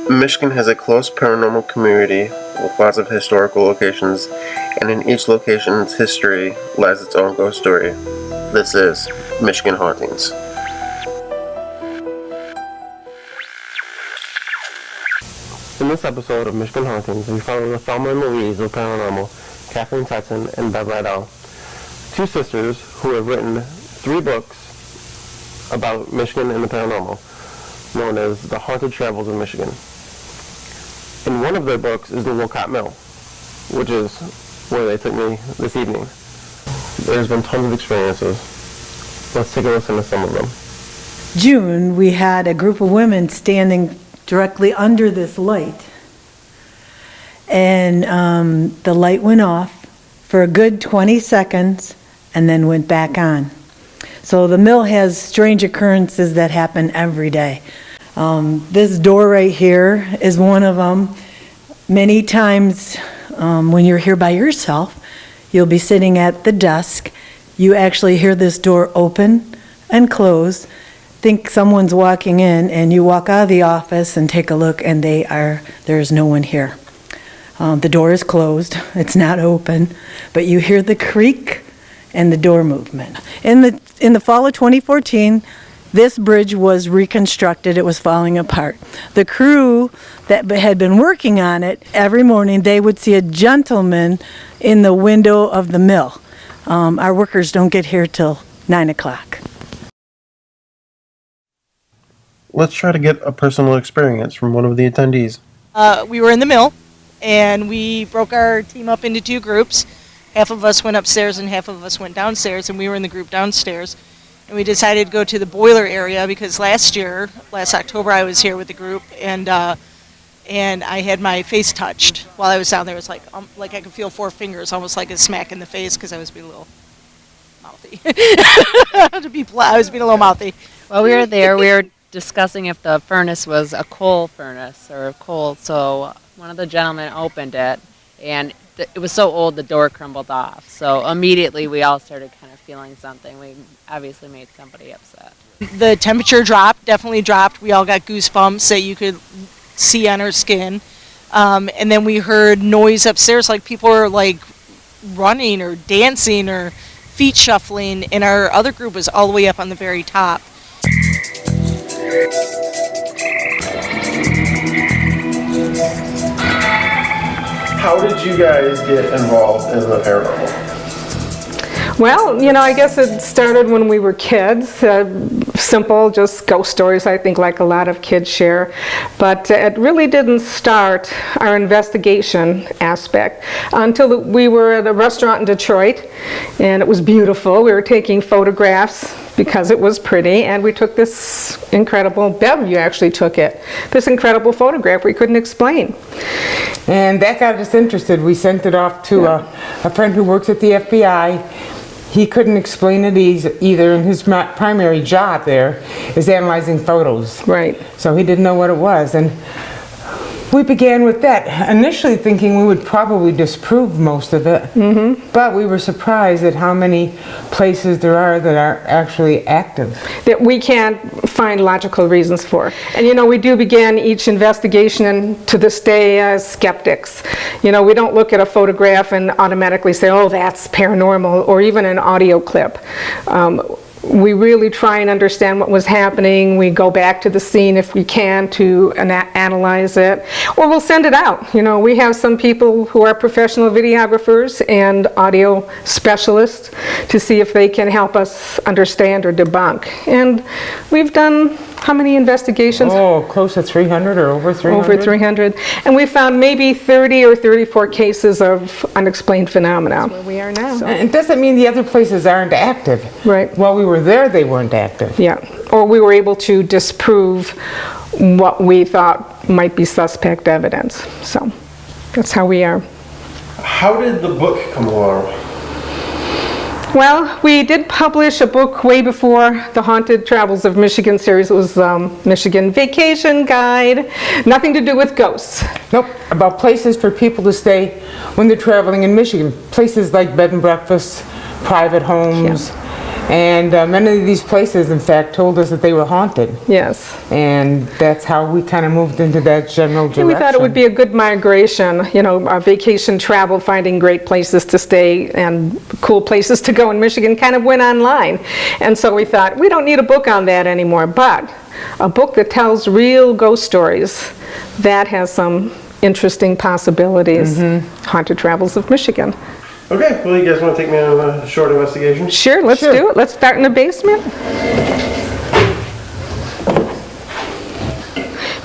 Michigan has a close paranormal community with lots of historical locations, and in each location's history lies its own ghost story. This is Michigan Hauntings. In this episode of Michigan Hauntings, we follow Thelma and Louise of Paranormal, Kathleen Tetson, and Bev Rydell, two sisters who have written 3 books about Michigan and the paranormal, known as The Haunted Travels of Michigan. In one of their books is the Wolcott Mill, which is where they took me this evening. There's been tons of experiences. Let's take a listen to some of them. June, we had a group of women standing directly under this light. And the light went off for a good 20 seconds and then went back on. So the mill has strange occurrences that happen every day. This door right here is one of them. Many times when you're here by yourself, you'll be sitting at the desk. You actually hear this door open and close. Think someone's walking in, and you walk out of the office and take a look, and there's no one here. The door is closed. It's not open, but you hear the creak and the door movement. In the fall of 2014, this bridge was reconstructed. It was falling apart. The crew that had been working on it, every morning they would see a gentleman in the window of the mill. Our workers don't get here till 9 o'clock. Let's try to get a personal experience from one of the attendees. We were in the mill, and we broke our team up into 2 groups. Half of us went upstairs and half of us went downstairs, and we were in the group downstairs. And we decided to go to the boiler area because last October, I was here with the group, and I had my face touched while I was down there. It was like I could feel 4 fingers, almost like a smack in the face, because I was being a little mouthy. I was being a little mouthy. Well, we were there. We were discussing if the furnace was a coal furnace or coal. So one of the gentlemen opened it, and it was so old the door crumbled off. So immediately we all started kind of feeling something. We obviously made somebody upset. The temperature definitely dropped. We all got goosebumps that you could see on our skin. And then we heard noise upstairs, like people were like running or dancing or feet shuffling, and our other group was all the way up on the very top. How did you guys get involved in the paranormal? Well, I guess it started when we were kids. Simple, just ghost stories, I think, like a lot of kids share. But it really didn't start our investigation aspect until we were at a restaurant in Detroit, and it was beautiful. We were taking photographs because it was pretty, and we took this incredible, Bev, you actually took it, this incredible photograph we couldn't explain. And that got us interested. We sent it off to a friend who works at the FBI. He couldn't explain it either, and his primary job there is analyzing photos. Right. So he didn't know what it was, and we began with that, initially thinking we would probably disprove most of it, but we were surprised at how many places there are that are actually active. That we can't find logical reasons for. And we do begin each investigation, and to this day, as skeptics. We don't look at a photograph and automatically say, oh, that's paranormal, or even an audio clip. We really try and understand what was happening. We go back to the scene if we can to analyze it, or we'll send it out. We have some people who are professional videographers and audio specialists to see if they can help us understand or debunk. And we've done how many investigations? Oh, close to 300 or over 300? Over 300. And we found maybe 30 or 34 cases of unexplained phenomena. That's where we are now. So. It doesn't mean the other places aren't active. Right. While we were there, they weren't active. Yeah. Or we were able to disprove what we thought might be suspect evidence. So that's how we are. How did the book come along? Well, we did publish a book way before the Haunted Travels of Michigan series. It was Michigan Vacation Guide. Nothing to do with ghosts. Nope, about places for people to stay when they're traveling in Michigan. Places like bed and breakfasts, private homes. Yeah. And many of these places, in fact, told us that they were haunted. Yes. And that's how we kind of moved into that general direction. And we thought it would be a good migration, you know, our vacation travel, finding great places to stay and cool places to go in Michigan kind of went online. And so we thought, we don't need a book on that anymore, but a book that tells real ghost stories, that has some interesting possibilities. Haunted Travels of Michigan. Okay, well, you guys want to take me on a short investigation? Sure, let's do it. Let's start in the basement.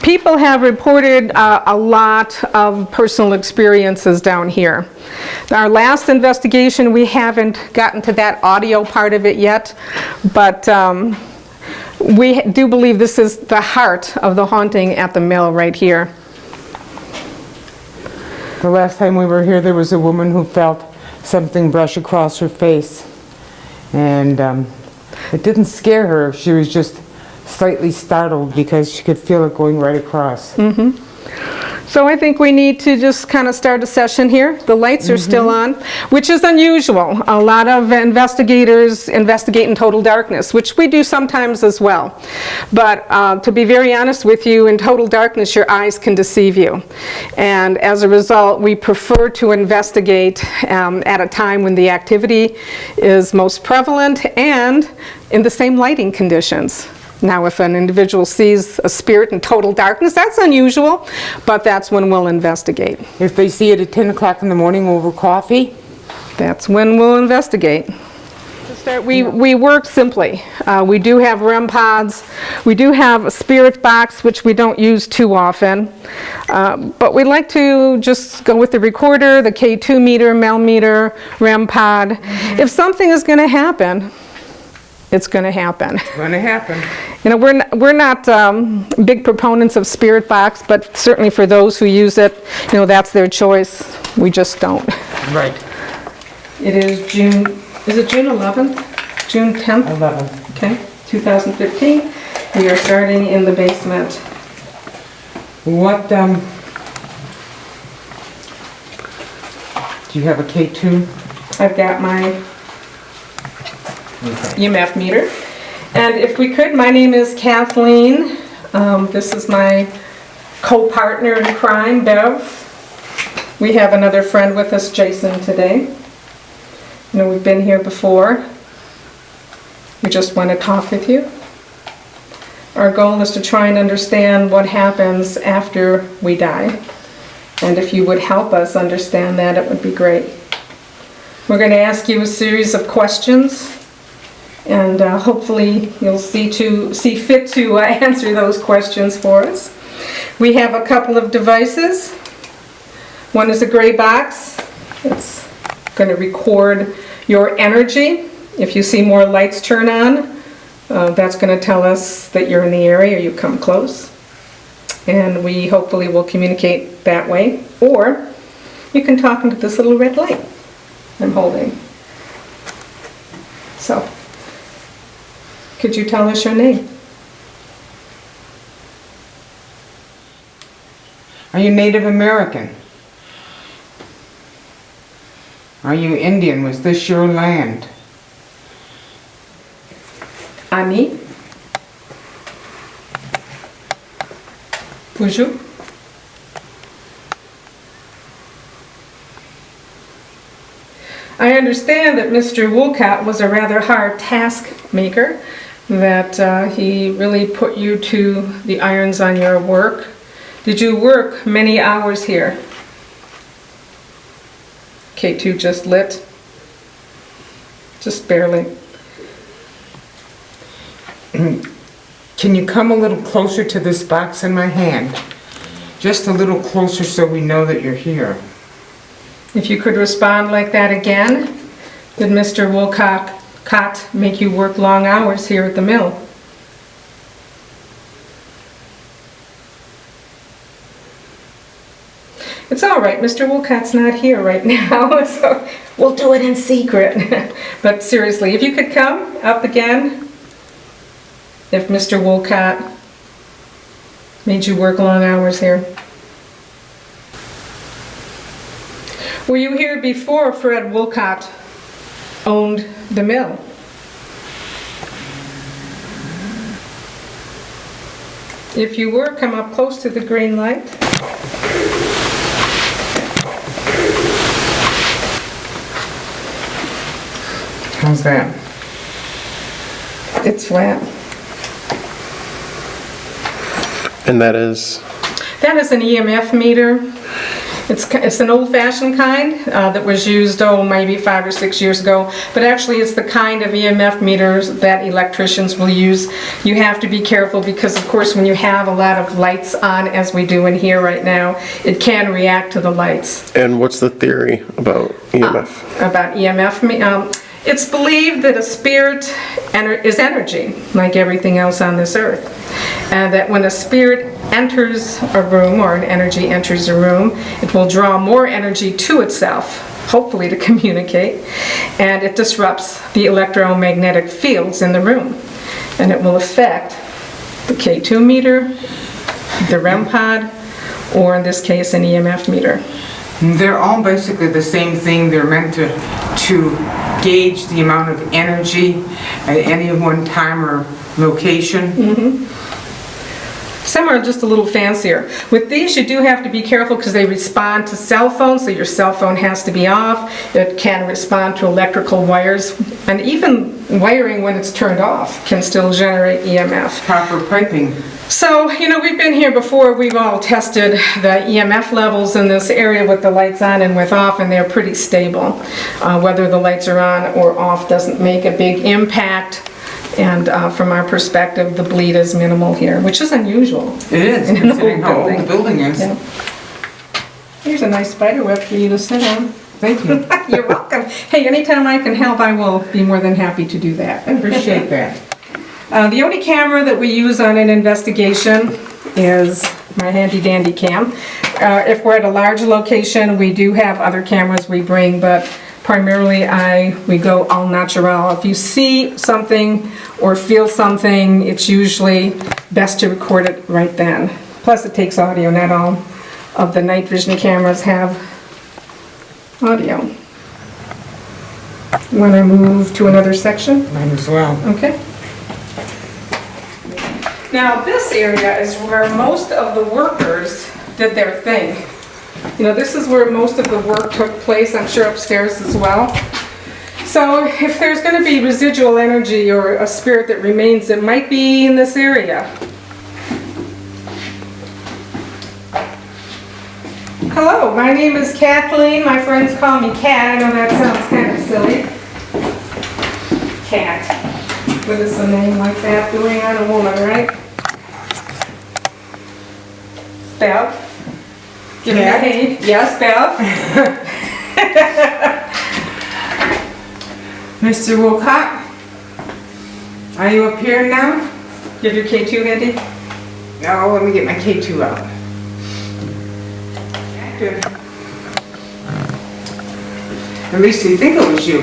People have reported a lot of personal experiences down here. Our last investigation, we haven't gotten to that audio part of it yet, but we do believe this is the heart of the haunting at the mill right here. The last time we were here, there was a woman who felt something brush across her face. And it didn't scare her. She was just slightly startled because she could feel it going right across. So I think we need to just kind of start a session here. The lights are still on, which is unusual. A lot of investigators investigate in total darkness, which we do sometimes as well. But to be very honest with you, in total darkness, your eyes can deceive you. And as a result, we prefer to investigate at a time when the activity is most prevalent and in the same lighting conditions. Now, if an individual sees a spirit in total darkness, that's unusual, but that's when we'll investigate. If they see it at 10 o'clock in the morning over coffee? That's when we'll investigate. To start, we work simply. We do have REM pods. We do have a spirit box, which we don't use too often. But we like to just go with the recorder, the K2 meter, MEL meter, REM pod. If something is going to happen, it's going to happen. It's going to happen. You know, we're not big proponents of spirit box, but certainly for those who use it, you know, that's their choice. We just don't. Right. It is June 11th? June 10th? 11th. Okay, 2015. We are starting in the basement. What, do you have a K2? I've got my EMF meter. And if we could, my name is Kathleen. This is my co-partner in crime, Bev. We have another friend with us, Jason, today. You know, we've been here before. We just want to talk with you. Our goal is to try and understand what happens after we die. And if you would help us understand that, it would be great. We're going to ask you a series of questions. And hopefully you'll see fit to answer those questions for us. We have a couple of devices. One is a gray box. It's going to record your energy. If you see more lights turn on, that's going to tell us that you're in the area or you come close. And we hopefully will communicate that way. Or you can talk into this little red light I'm holding. So, could you tell us your name? Are you Native American? Are you Indian? Was this your land? Ami? Bonjour. I understand that Mr. Wolcott was a rather hard task maker, that he really put you to the irons on your work. Did you work many hours here? K2 just lit. Just barely. Can you come a little closer to this box in my hand? Just a little closer so we know that you're here. If you could respond like that again, did Mr. Wolcott make you work long hours here at the mill? It's all right, Mr. Wolcott's not here right now, so we'll do it in secret. But seriously, if you could come up again, if Mr. Wolcott made you work long hours here. Were you here before Fred Wolcott owned the mill? If you were, come up close to the green light. How's that? It's flat. And that is, That is an EMF meter. It's an old-fashioned kind that was used, maybe 5 or 6 years ago. But actually, it's the kind of EMF meters that electricians will use. You have to be careful because, of course, when you have a lot of lights on, as we do in here right now, it can react to the lights. and what's the theory about EMF? About EMF, it's believed that a spirit is energy, like everything else on this earth. And that when a spirit enters a room, or an energy enters a room, it will draw more energy to itself, hopefully to communicate, and it disrupts the electromagnetic fields in the room. And it will affect the K2 meter, the REM pod, or in this case, an EMF meter. They're all basically the same thing. They're meant to gauge the amount of energy at any one time or location. Some are just a little fancier. With these, you do have to be careful because they respond to cell phones, so your cell phone has to be off. It can respond to electrical wires, and even wiring when it's turned off can still generate EMF. Proper piping. So, we've been here before. We've all tested the EMF levels in this area with the lights on and with off, and they're pretty stable. Whether the lights are on or off doesn't make a big impact. And from our perspective, the bleed is minimal here, which is unusual. It is, in an considering how old the building is. Yeah. Here's a nice spider web for you to sit on. Thank you. You're welcome. Hey, anytime I can help, I will be more than happy to do that. I appreciate that. The only camera that we use on an investigation is my handy dandy cam. If we're at a large location, we do have other cameras we bring, but primarily we go all natural. If you see something or feel something, it's usually best to record it right then. Plus it takes audio. Not all of the night vision cameras have audio. Want to move to another section? Might as well. Okay. Now this area is where most of the workers did their thing. This is where most of the work took place, I'm sure upstairs as well. So if there's going to be residual energy or a spirit that remains, it might be in this area. Hello, my name is Kathleen. My friends call me Kat. I know that sounds kind of silly. Kat. What is a name like that doing on a woman, right? Bev? Give me a hint. Yes, Bev? Mr. Wolcott, are you up here now? You have your K2 handy? No, let me get my K2 out. Good. At least you think it was you.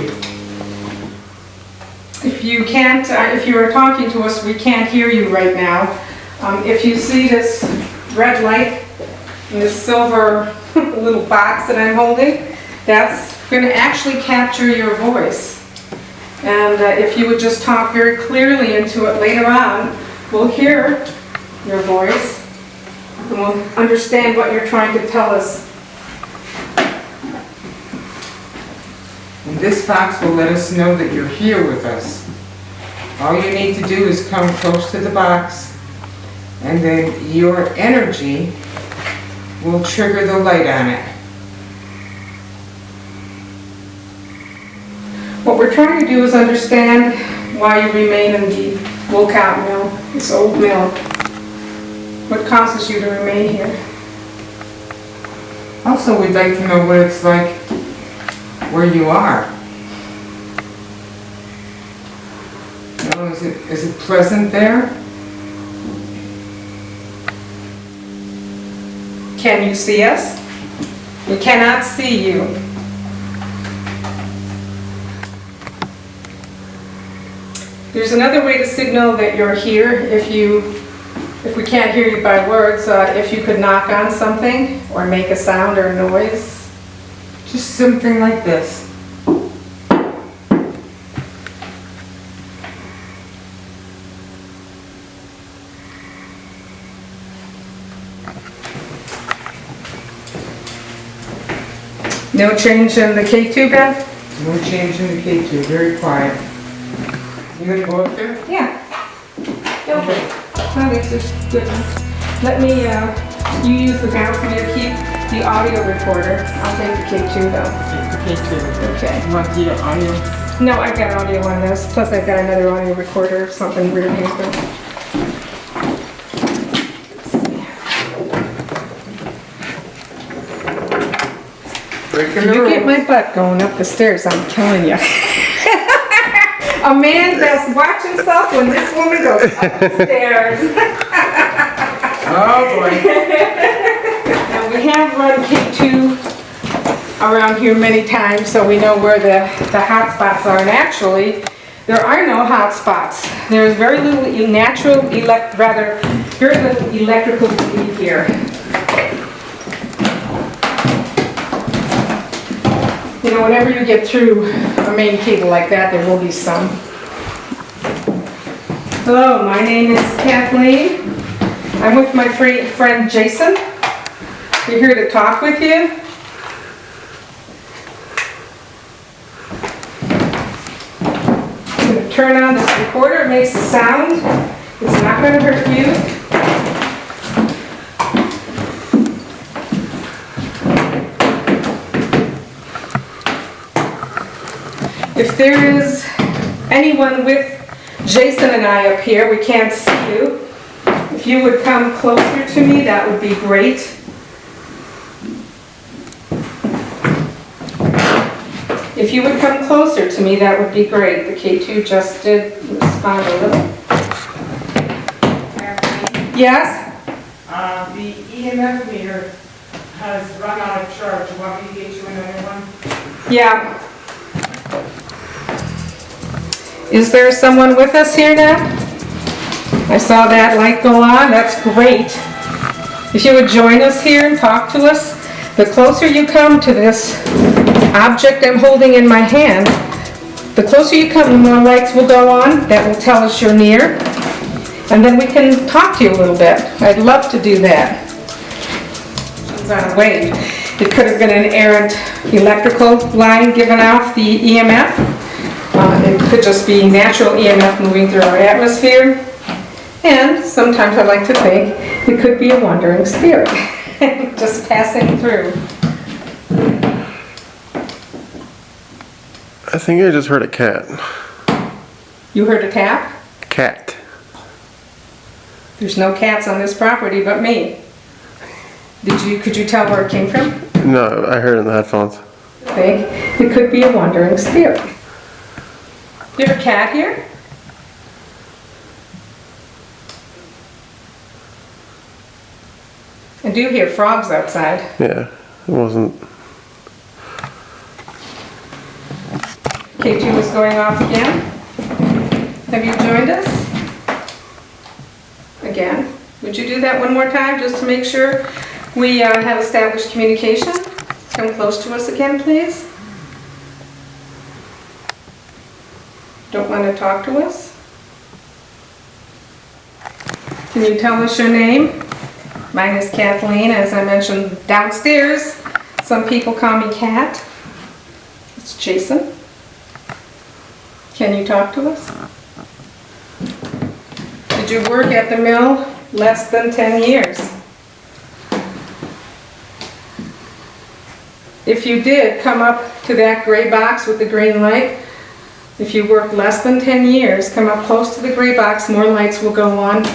If you can't, if you are talking to us, we can't hear you right now. If you see this red light in this silver little box that I'm holding, that's going to actually capture your voice. And if you would just talk very clearly into it later on, we'll hear your voice and we'll understand what you're trying to tell us. And this box will let us know that you're here with us. All you need to do is come close to the box, and then your energy will trigger the light on it. What we're trying to do is understand why you remain in the Wolcott mill, this old mill. What causes you to remain here? Also, we'd like to know what it's like where you are. Is it pleasant there? Can you see us? We cannot see you. There's another way to signal that you're here if we can't hear you by words, if you could knock on something or make a sound or a noise. Just something like this. No change in the K2 bed? No change in the K2, very quiet. You gonna go up there? Yeah. Okay. Oh, this is good. Let me, you use the down for me to keep the audio recorder. I'll take the K2 though. Take the K2. Okay. You want the audio? No, I've got audio on this, plus I've got another audio recorder if something weird happens. Breaking You get my butt going up the stairs, I'm killing you. A man that's watch himself when this woman goes up the stairs. Oh, boy. And we have run K2 around here many times, so we know where the hot spots are. And actually, there are no hot spots. There's very little very little electrical bleed here. You know, whenever you get through a main cable like that, there will be some. Hello, my name is Kathleen. I'm with my friend Jason. We're here to talk with you. I'm going to turn on this recorder. It makes a sound. It's not going to hurt you. If there is anyone with Jason and I up here, we can't see you. If you would come closer to me, that would be great. If you would come closer to me, that would be great. The K2 just did respond a little. Yes? The EMF meter has run out of charge. You want me to get you another one? Yeah. Is there someone with us here now? I saw that light go on. That's great. If you would join us here and talk to us, the closer you come to this object I'm holding in my hand, the closer you come, the more lights will go on. That will tell us you're near. And then we can talk to you a little bit. I'd love to do that. It's on a wave. It could have been an errant electrical line given off the EMF. It could just be natural EMF moving through our atmosphere. And sometimes I like to think it could be a wandering spirit just passing through. I think I just heard a cat. You heard a tap? Cat. There's no cats on this property but me. Could you tell where it came from? No, I heard it in the headphones. I think it could be a wandering spirit. You have a cat here? I do hear frogs outside. Yeah, it wasn't. K2 is going off again. Have you joined us? Again. Would you do that one more time just to make sure we have established communication? Come close to us again, please. Don't want to talk to us? Can you tell us your name? Mine is Kathleen. As I mentioned downstairs, some people call me Kat. It's Jason. Can you talk to us? Did you work at the mill less than 10 years? If you did, come up to that gray box with the green light. If you worked less than 10 years, come up close to the gray box, more lights will go on,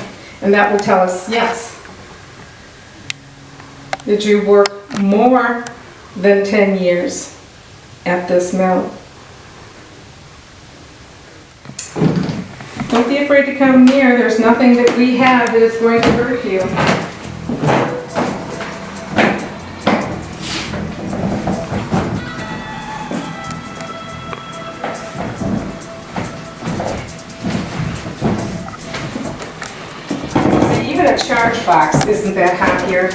and that will tell us yes. Did you work more than 10 years at this mill? Don't be afraid to come near. There's nothing that we have that is going to hurt you. Even a charge box isn't that hot here.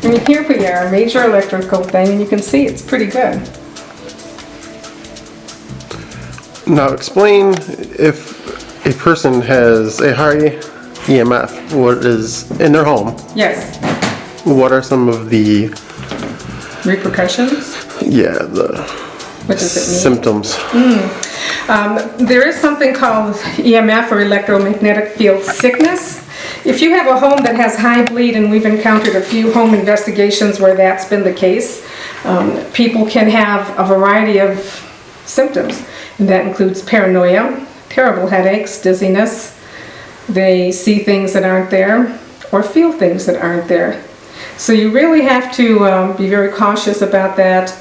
I mean, here we are, a major electrical thing, and you can see it's pretty good. Now explain if a person has a high EMF, what is in their home, Yes. what are some of the repercussions? Yeah, What does it mean? symptoms. There is something called EMF or electromagnetic field sickness. If you have a home that has high bleed, and we've encountered a few home investigations where that's been the case, people can have a variety of symptoms. And that includes paranoia, terrible headaches, dizziness. They see things that aren't there or feel things that aren't there. So you really have to be very cautious about that.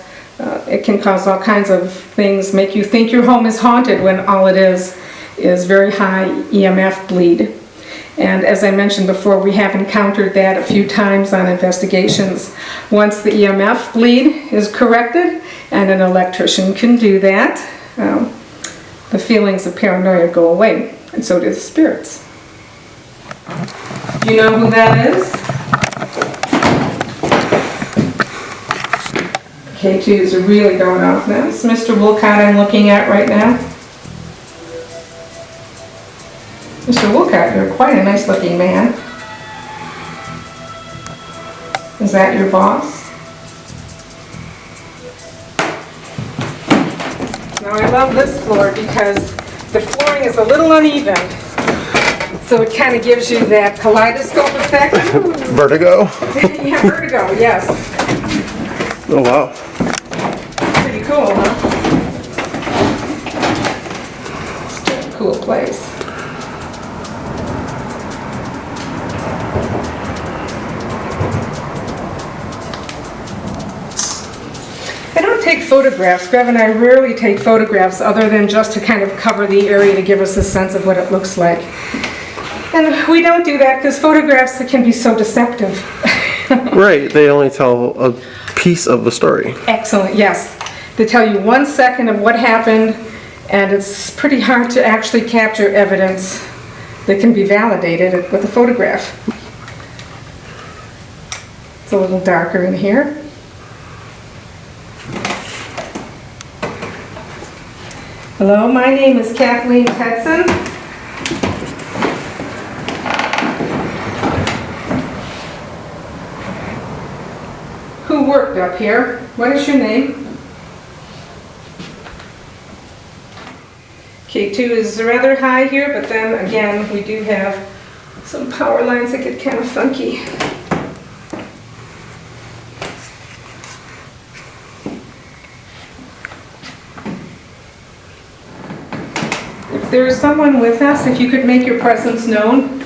It can cause all kinds of things, make you think your home is haunted when all it is very high EMF bleed. And as I mentioned before, we have encountered that a few times on investigations. Once the EMF bleed is corrected, and an electrician can do that, the feelings of paranoia go away, and so do the spirits. Do you know who that is? K2 is really going off now. It's Mr. Wolcott I'm looking at right now. Mr. Wolcott, you're quite a nice looking man. Is that your boss? Now I love this floor because the flooring is a little uneven. So it kind of gives you that kaleidoscope effect. Vertigo. Yeah, vertigo, yes. Oh, wow. Pretty cool, huh? It's a cool place. I don't take photographs. Bev and I rarely take photographs other than just to kind of cover the area to give us a sense of what it looks like. And we don't do that because photographs can be so deceptive. Right, they only tell a piece of the story. Excellent, yes. They tell you 1 second of what happened, and it's pretty hard to actually capture evidence that can be validated with a photograph. It's a little darker in here. Hello, my name is Kathleen Tetson. Who worked up here? What is your name? K2 is rather high here, but then again, we do have some power lines that get kind of funky. If there's someone with us, if you could make your presence known,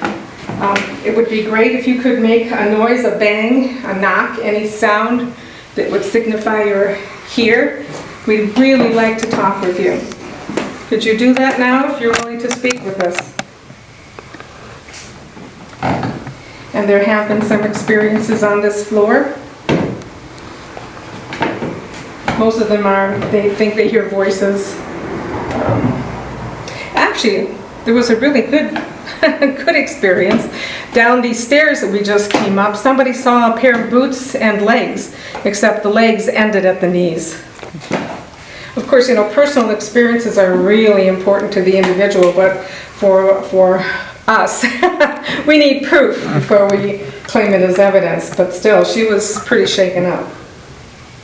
it would be great if you could make a noise, a bang, a knock, any sound that would signify you're here. We'd really like to talk with you. Could you do that now if you're willing to speak with us? And there have been some experiences on this floor. Most of them are, they think they hear voices. Actually, there was a really good experience. Down these stairs that we just came up, somebody saw a pair of boots and legs, except the legs ended at the knees. Of course, you know, personal experiences are really important to the individual, but for us, we need proof before we claim it as evidence. But still, she was pretty shaken up.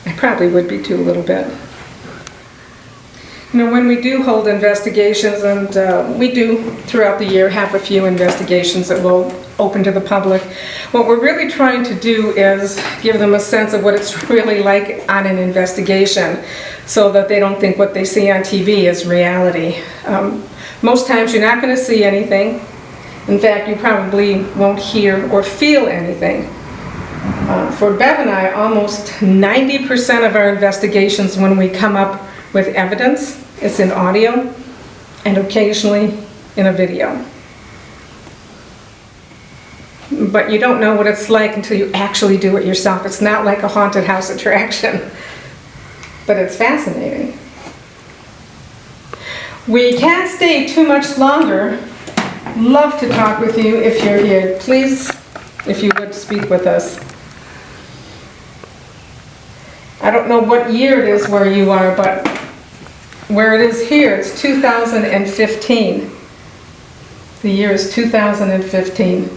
I probably would be too, a little bit. You know, when we do hold investigations, and we do throughout the year have a few investigations that we'll open to the public, what we're really trying to do is give them a sense of what it's really like on an investigation, so that they don't think what they see on TV is reality. Most times you're not going to see anything. In fact, you probably won't hear or feel anything. For Bev and I, almost 90% of our investigations, when we come up with evidence, it's in audio and occasionally in a video. But you don't know what it's like until you actually do it yourself. It's not like a haunted house attraction, but it's fascinating. We can't stay too much longer. Love to talk with you if you're here. Please, if you would, speak with us. I don't know what year it is where you are, but where it is here, it's 2015. The year is 2015.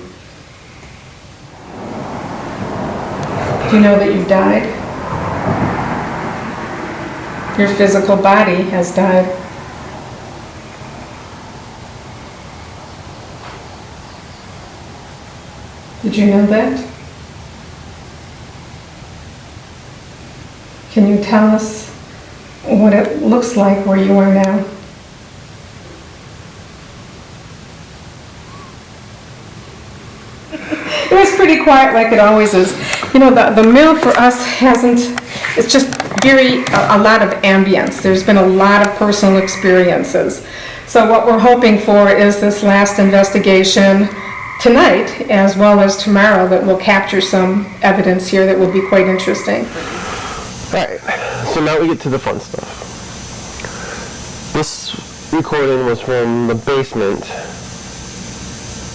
Do you know that you died? Your physical body has died. Did you know that? Can you tell us what it looks like where you are now? It was pretty quiet like it always is. You know, the mill for us it's just a lot of ambience. There's been a lot of personal experiences. So what we're hoping for is this last investigation tonight, as well as tomorrow, that will capture some evidence here that will be quite interesting. Alright, so now we get to the fun stuff. This recording was from the basement,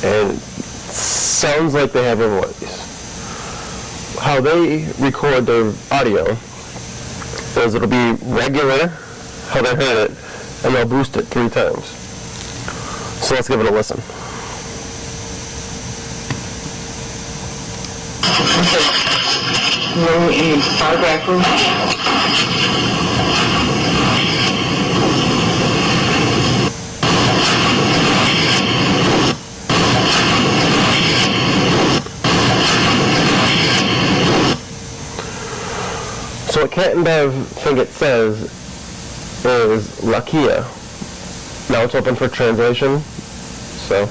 and sounds like they have a voice. How they record their audio is it'll be regular, how they heard it, and they'll boost it 3 times. So let's give it a listen. Room in the far back room. So what Kat and Bev think it says is Lakia. Now it's open for translation, so.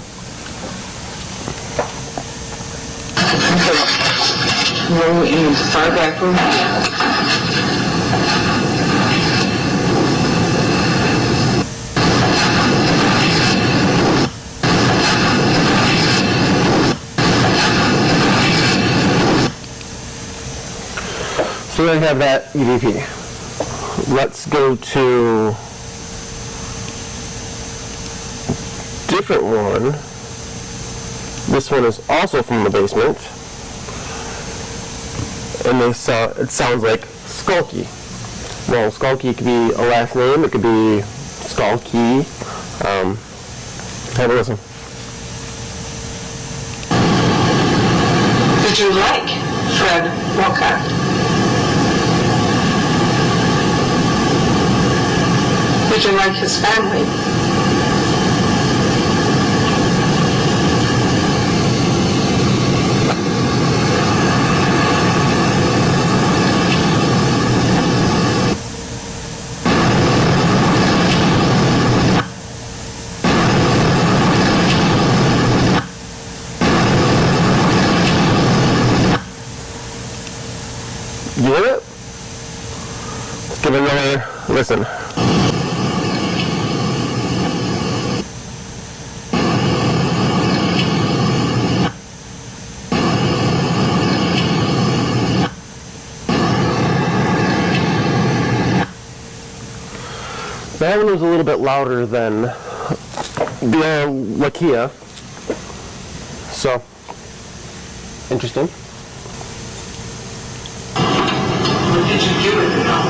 Room in the far back room. So they have that EVP. Let's go to different one. This one is also from the basement. And it sounds like Skulky. Well, Skulky could be a last name, it could be Skulky. Have a listen. Did you like Fred Wolcott? Did you like his family? You hear it? Let's give it another listen. That one was a little bit louder than the Lakia. So, interesting. What did you do with it all?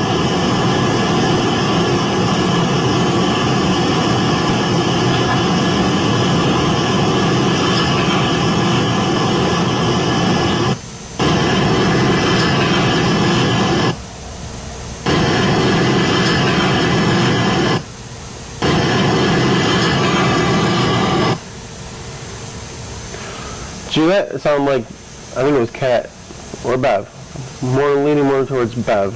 Did you hear that? It sounded like, I think it was Kat or Bev. Leaning more towards Bev,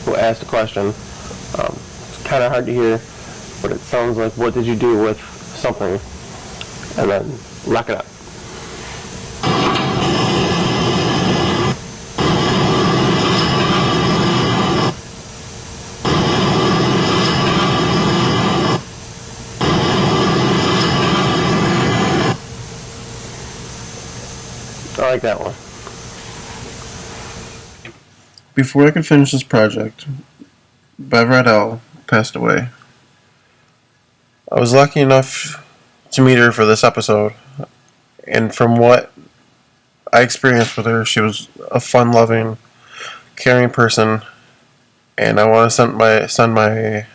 who asked a question. It's kind of hard to hear, but it sounds like, what did you do with something? And then lock it up. I like that one. Before I could finish this project, Bev Radell passed away. I was lucky enough to meet her for this episode, and from what I experienced with her, she was a fun-loving, caring person, and I want to send my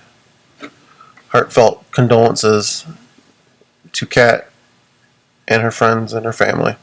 heartfelt condolences to Kat and her friends and her family.